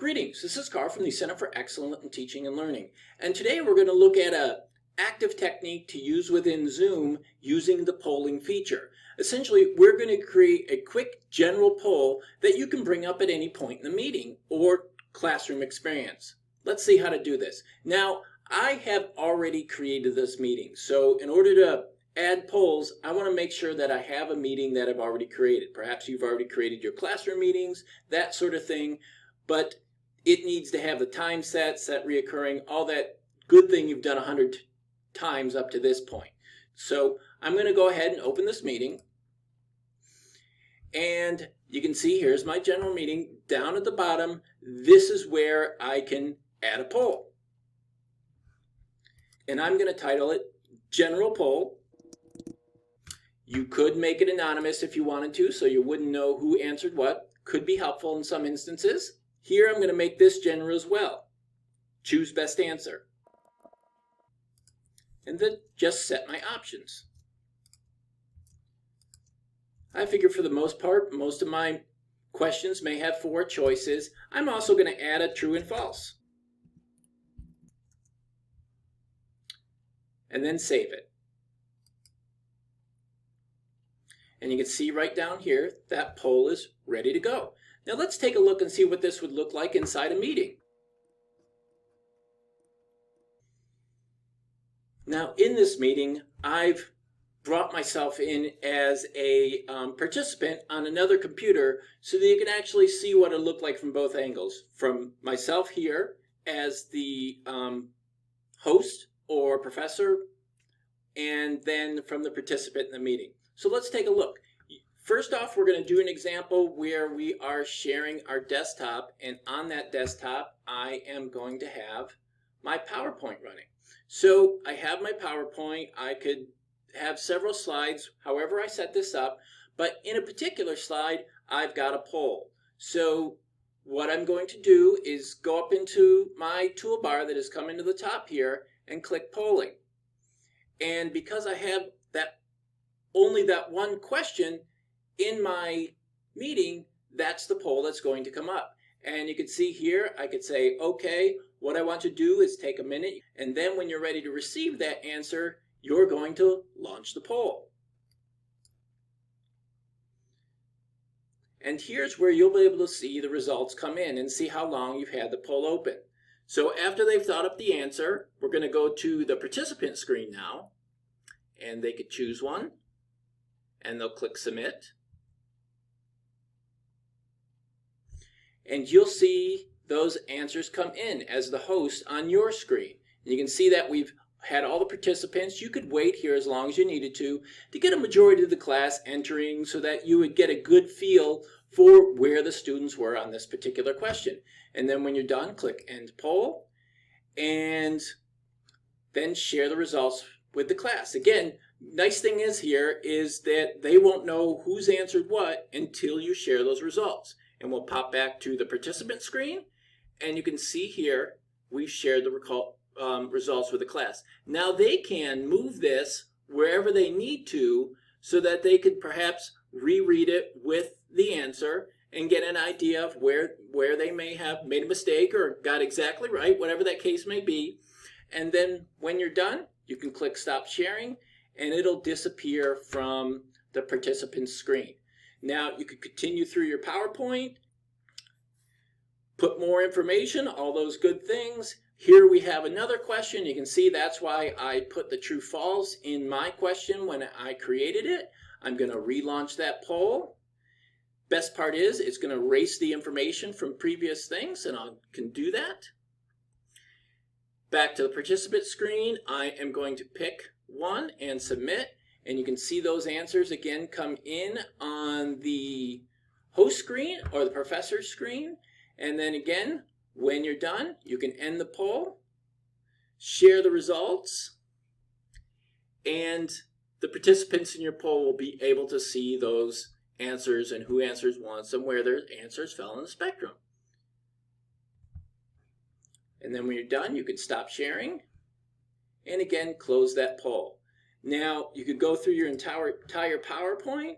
Greetings, this is Carl from the Center for Excellence in Teaching and Learning, and today we're going to look at an active technique to use within Zoom using the polling feature. Essentially, we're going to create a quick general poll that you can bring up at any point in the meeting or classroom experience. Let's see how to do this. Now, I have already created this meeting, so in order to add polls, I want to make sure that I have a meeting that I've already created. Perhaps you've already created your classroom meetings, that sort of thing, but it needs to have the time set reoccurring, all that good thing you've done 100 times up to this point. So I'm going to go ahead and open this meeting. And you can see here's my general meeting. Down at the bottom, this is where I can add a poll. And I'm going to title it General Poll. You could make it anonymous if you wanted to, so you wouldn't know who answered what. Could be helpful in some instances. Here I'm going to make this general as well. Choose best answer. And then just set my options. I figure for the most part, most of my questions may have 4 choices. I'm also going to add a true and false. And then save it. And you can see right down here, that poll is ready to go. Now let's take a look and see what this would look like inside a meeting. Now in this meeting, I've brought myself in as a participant on another computer so that you can actually see what it looked like from both angles. From myself here as the host or professor, and then from the participant in the meeting. So let's take a look. First off, we're going to do an example where we are sharing our desktop, and on that desktop, I am going to have my PowerPoint running. So I have my PowerPoint. I could have several slides, however I set this up, but in a particular slide, I've got a poll. So what I'm going to do is go up into my toolbar that has come into the top here and click polling. And because I have only that one question in my meeting, that's the poll that's going to come up. And you can see here, I could say, okay, what I want to do is take a minute, and then when you're ready to receive that answer, you're going to launch the poll. And here's where you'll be able to see the results come in and see how long you've had the poll open. So after they've thought up the answer, we're going to go to the participant screen now, and they could choose one, and they'll click submit. And you'll see those answers come in as the host on your screen. And you can see that we've had all the participants. You could wait here as long as you needed to get a majority of the class entering so that you would get a good feel for where the students were on this particular question. And then when you're done, click End Poll, and then share the results with the class. Again, nice thing is here is that they won't know who's answered what until you share those results. And we'll pop back to the participant screen, and you can see here we've shared the results with the class. Now they can move this wherever they need to so that they could perhaps reread it with the answer and get an idea of where they may have made a mistake or got exactly right, whatever that case may be. And then when you're done, you can click Stop Sharing, and it'll disappear from the participant screen. Now you could continue through your PowerPoint, put more information, all those good things. Here we have another question. You can see that's why I put the true false in my question when I created it. I'm going to relaunch that poll. Best part is it's going to erase the information from previous things, and I can do that. Back to the participant screen, I am going to pick one and submit. And you can see those answers again come in on the host screen or the professor's screen. And then again, when you're done, you can end the poll, share the results, and the participants in your poll will be able to see those answers and who answers once and where their answers fell in the spectrum. And then when you're done, you can stop sharing and again close that poll. Now, you could go through your entire PowerPoint,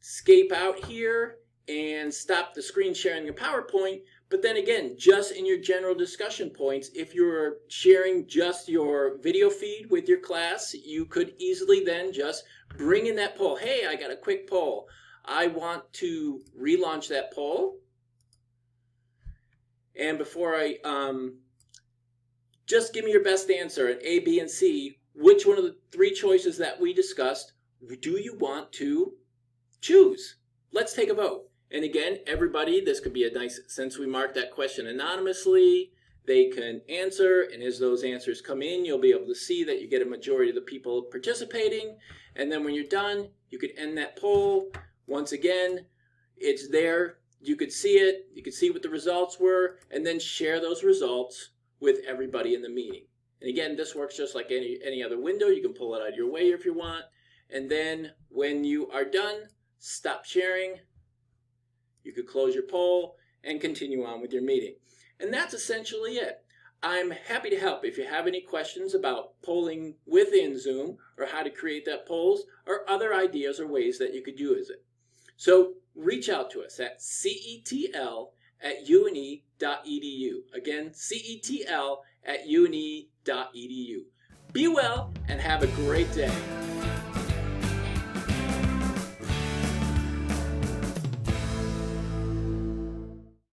escape out here, and stop the screen sharing your PowerPoint, But then again, just in your general discussion points, if you're sharing just your video feed with your class, you could easily then just bring in that poll. Hey, I got a quick poll. I want to relaunch that poll. And before I, just give me your best answer at A, B, and C. Which one of the three choices that we discussed do you want to choose? Let's take a vote. And again, everybody, this could be a nice, since we marked that question anonymously, they can answer, and as those answers come in, you'll be able to see that you get a majority of the people participating. And then when you're done, you could end that poll. Once again, it's there. You could see it. You could see what the results were, and then share those results with everybody in the meeting. And again, this works just like any other window. You can pull it out of your way if you want. And then when you are done, stop sharing. You could close your poll and continue on with your meeting. And that's essentially it. I'm happy to help if you have any questions about polling within Zoom or how to create that polls or other ideas or ways that you could use it. So reach out to us at cetl@une.edu. Again, cetl@une.edu. Be well and have a great day.